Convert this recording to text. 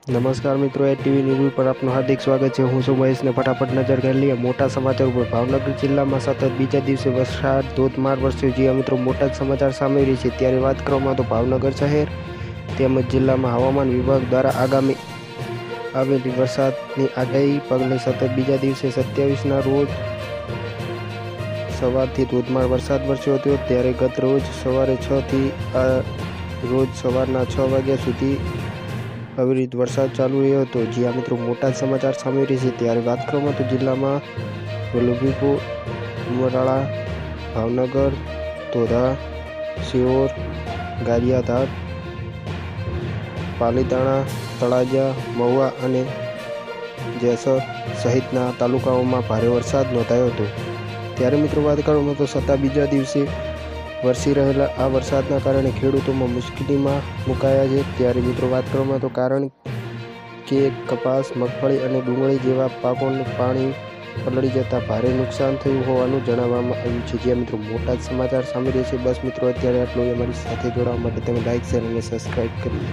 નમસ્કાર મિત્રો, એ TV news પર આપનું હાર્દિક સ્વાગત છે। હું છું મહેશ ને ફટાફટ નજર કરી લઈએ મોટા સમાચાર ઉપર। ભાવનગર જિલ્લામાં સતત બીજા દિવસે વરસાદ ધોધમાર વરસ્યો। જ્યાં મિત્રો મોટા સમાચાર સામે રહી છે ત્યારે વાત કરવામાં તો ભાવનગર શહેર તેમજ જિલ્લામાં હવામાન વિભાગ દ્વારા આગામી આવેલી વરસાદની આગાહી પગલે સતત બીજા દિવસે 27ના રોજ સવારથી ધોધમાર વરસાદ વરસ્યો હતો। ત્યારે ગત રોજ સવારે 6 થી રોજ સવારના 6 વાગ્યા સુધી અવિરત વરસાદ ચાલુ રહ્યો હતો। જ્યાં મિત્રો મોટા સમાચાર સામે રહી છે ત્યારે વાત કરવામાં તો જિલ્લામાં વલ્લભીપુર, ઉમરાળા, ભાવનગર, ધોધા, સિહોર, ગારિયાધાર, પાલીતાણા, તળાજા, મહુવા અને જેસર સહિતના તાલુકાઓમાં ભારે વરસાદ નોંધાયો હતો। ત્યારે મિત્રો વાત કરવામાં તો સતત બીજા દિવસે વરસી રહેલા આ વરસાદના કારણે ખેડૂતોમાં મુશ્કેલીમાં મુકાયા છે। ત્યારે મિત્રો વાત કરવામાં તો કારણ કે કપાસ, મગફળી અને ડુંગળી જેવા પાકોને પાણી પલળી જતા ભારે નુકસાન થયું હોવાનું જણાવવામાં આવ્યું છે। જ્યાં મિત્રો મોટા સમાચાર સામે રહે છે। બસ મિત્રો અત્યારે આટલું। અમારી સાથે જોડાવા માટે તમે લાઈક, શેર અને સબસ્ક્રાઈબ કરી